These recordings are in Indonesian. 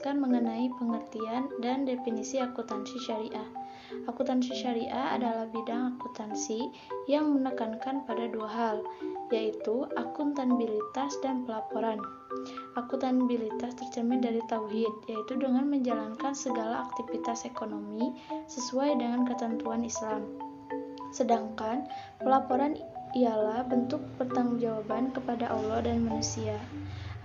menjelaskan mengenai pengertian dan definisi akuntansi syariah. Akuntansi syariah adalah bidang akuntansi yang menekankan pada dua hal, yaitu akuntabilitas dan pelaporan. Akuntabilitas tercermin dari tauhid, yaitu dengan menjalankan segala aktivitas ekonomi sesuai dengan ketentuan Islam. Sedangkan pelaporan ialah bentuk pertanggungjawaban kepada Allah dan manusia.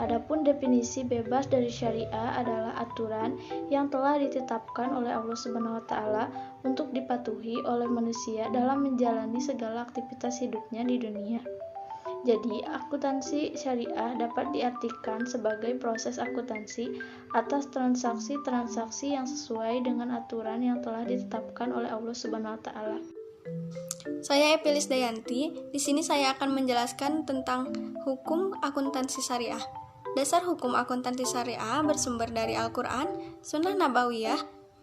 Adapun definisi bebas dari syariah adalah aturan yang telah ditetapkan oleh Allah Subhanahu wa taala untuk dipatuhi oleh manusia dalam menjalani segala aktivitas hidupnya di dunia. Jadi, akuntansi syariah dapat diartikan sebagai proses akuntansi atas transaksi-transaksi yang sesuai dengan aturan yang telah ditetapkan oleh Allah Subhanahu wa taala. Saya Epilis Dayanti. Di sini saya akan menjelaskan tentang hukum akuntansi syariah. Dasar hukum akuntansi syariah bersumber dari Al-Quran, Sunnah Nabawiyah,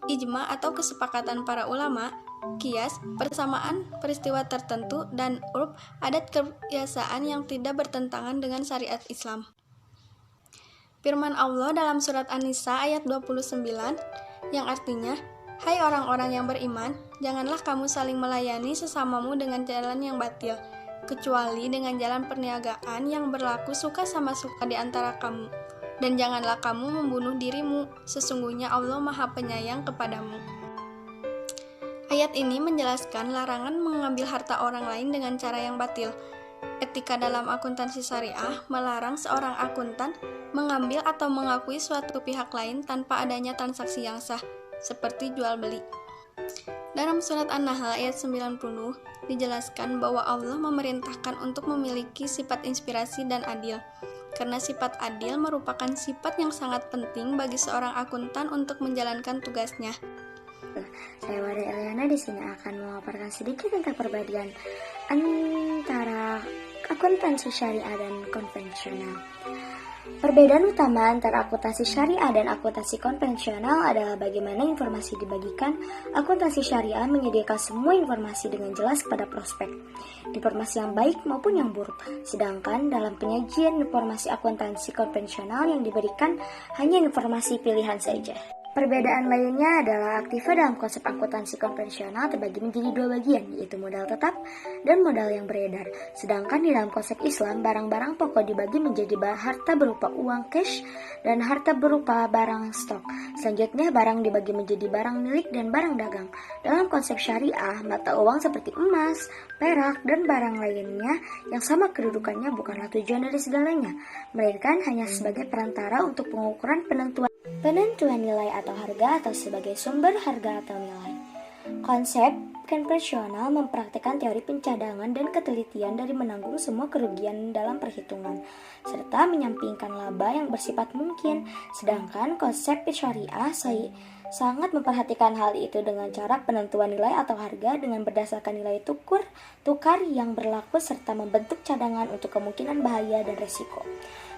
ijma atau kesepakatan para ulama, kias, persamaan peristiwa tertentu, dan urf adat kebiasaan yang tidak bertentangan dengan syariat Islam. Firman Allah dalam surat An-Nisa ayat 29 yang artinya, "Hai orang-orang yang beriman, janganlah kamu saling melayani sesamamu dengan jalan yang batil, kecuali dengan jalan perniagaan yang berlaku suka sama suka di antara kamu. Dan janganlah kamu membunuh dirimu, sesungguhnya Allah Maha Penyayang kepadamu." Ayat ini menjelaskan larangan mengambil harta orang lain dengan cara yang batil. Etika dalam akuntansi syariah melarang seorang akuntan mengambil atau mengakui suatu pihak lain tanpa adanya transaksi yang sah, seperti jual beli. Dalam surat An-Nahl ayat 90 dijelaskan bahwa Allah memerintahkan untuk memiliki sifat inspirasi dan adil, karena sifat adil merupakan sifat yang sangat penting bagi seorang akuntan untuk menjalankan tugasnya. Saya Wada Eliana di sini akan memaparkan sedikit tentang perbedaan antara akuntansi syariah dan konvensional. Perbedaan utama antara akuntansi syariah dan akuntansi konvensional adalah bagaimana informasi dibagikan. Akuntansi syariah menyediakan semua informasi dengan jelas kepada prospek, informasi yang baik maupun yang buruk. Sedangkan dalam penyajian informasi akuntansi konvensional yang diberikan hanya informasi pilihan saja. Perbedaan lainnya adalah aktiva dalam konsep akuntansi konvensional terbagi menjadi dua bagian, yaitu modal tetap dan modal yang beredar. Sedangkan di dalam konsep Islam, barang-barang pokok dibagi menjadi harta berupa uang cash dan harta berupa barang stok. Selanjutnya, barang dibagi menjadi barang milik dan barang dagang. Dalam konsep syariah, mata uang seperti emas, perak, dan barang lainnya yang sama kedudukannya bukanlah tujuan dari segalanya, melainkan hanya sebagai perantara untuk pengukuran penentuan nilai atau harga atau sebagai sumber harga atau nilai. Konsep konvensional mempraktikkan teori pencadangan dan ketelitian dari menanggung semua kerugian dalam perhitungan, serta menyampingkan laba yang bersifat mungkin. Sedangkan konsep syariah sangat memperhatikan hal itu dengan cara penentuan nilai atau harga dengan berdasarkan nilai tukar yang berlaku serta membentuk cadangan untuk kemungkinan bahaya dan resiko.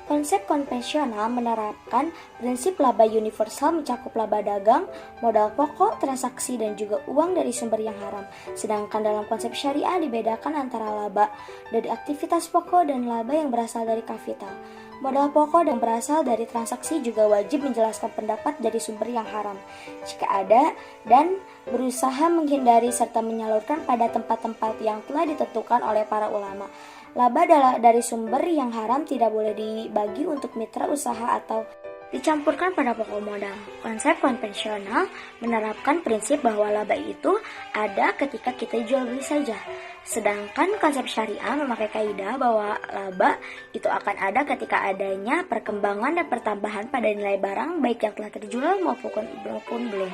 Konsep konvensional menerapkan prinsip laba universal mencakup laba dagang, modal pokok, transaksi, dan juga uang dari sumber yang haram. Sedangkan dalam konsep syariah dibedakan antara laba dari aktivitas pokok dan laba yang berasal dari kapital. Modal pokok yang berasal dari transaksi juga wajib menjelaskan pendapat dari sumber yang haram, jika ada, dan berusaha menghindari serta menyalurkan pada tempat-tempat yang telah ditentukan oleh para ulama. Laba dari sumber yang haram tidak boleh dibagi untuk mitra usaha atau dicampurkan pada pokok modal. Konsep konvensional menerapkan prinsip bahwa laba itu ada ketika kita jual beli saja. Sedangkan konsep syariah memakai kaidah bahwa laba itu akan ada ketika adanya perkembangan dan pertambahan pada nilai barang baik yang telah terjual maupun belum.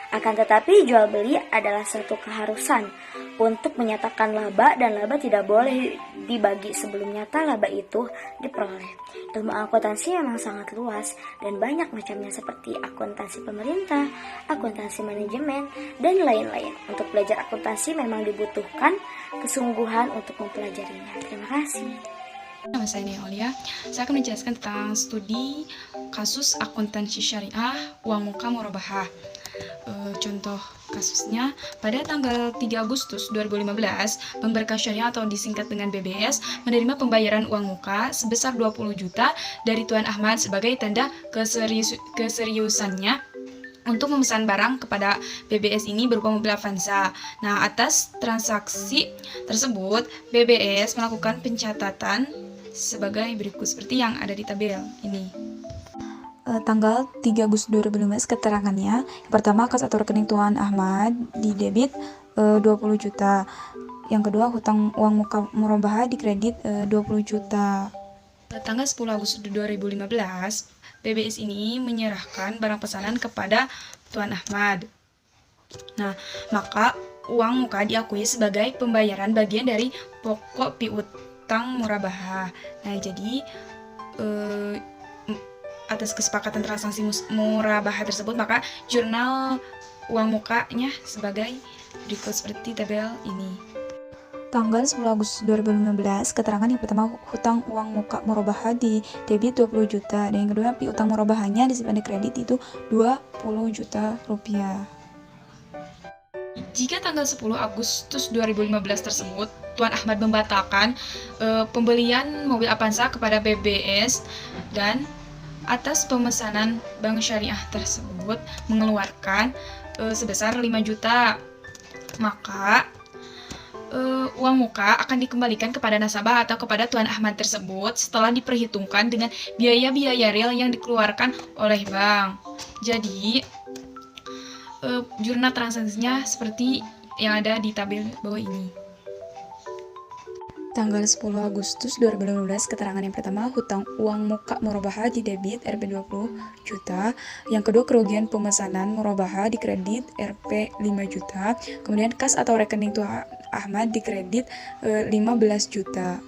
Akan tetapi jual beli adalah suatu keharusan untuk menyatakan laba, dan laba tidak boleh dibagi sebelum nyata laba itu diperoleh. Ilmu akuntansi memang sangat luas dan banyak macamnya seperti akuntansi pemerintah, akuntansi manajemen, dan lain-lain. Untuk belajar akuntansi memang dibutuhkan kesungguhan untuk mempelajarinya. Terima kasih. Nama saya Nia Aulia. Saya akan menjelaskan tentang studi kasus akuntansi syariah uang muka murabahah. Contoh kasusnya, pada tanggal 3 Agustus 2015, Bank Berkah Syariah atau disingkat dengan BBS menerima pembayaran uang muka sebesar 20 juta dari Tuan Ahmad sebagai tanda keseriusannya untuk memesan barang kepada BBS ini berupa mobil Avanza. Nah, atas transaksi tersebut, BBS melakukan pencatatan sebagai berikut seperti yang ada di tabel ini. Tanggal 3 Agustus 2015 keterangannya, yang pertama kas atau rekening Tuan Ahmad di debit 20 juta. Yang kedua hutang uang muka murabahah di kredit 20 juta. Tanggal 10 Agustus 2015, BBS ini menyerahkan barang pesanan kepada Tuan Ahmad. Nah, maka uang muka diakui sebagai pembayaran bagian dari pokok piutang murabahah. Nah, jadi atas kesepakatan transaksi murabahah tersebut, maka jurnal uang mukanya sebagai berikut seperti tabel ini. Tanggal 10 Agustus 2015, keterangan yang pertama hutang uang muka murabahah di debit 20 juta, dan yang kedua piutang murabahahnya disimpan di kredit itu 20 juta rupiah. Jika tanggal 10 Agustus 2015 tersebut, Tuan Ahmad membatalkan pembelian mobil Avanza kepada BBS dan atas pemesanan Bank Syariah tersebut mengeluarkan sebesar 5 juta, maka uang muka akan dikembalikan kepada nasabah atau kepada Tuan Ahmad tersebut setelah diperhitungkan dengan biaya-biaya real yang dikeluarkan oleh bank. Jadi, jurnal transaksinya seperti yang ada di tabel bawah ini. Tanggal 10 Agustus 2015, keterangan yang pertama hutang uang muka murabahah di debit Rp 20 juta, yang kedua kerugian pemesanan murabahah di kredit Rp 5 juta, kemudian kas atau rekening Tuan Ahmad di kredit 15 juta.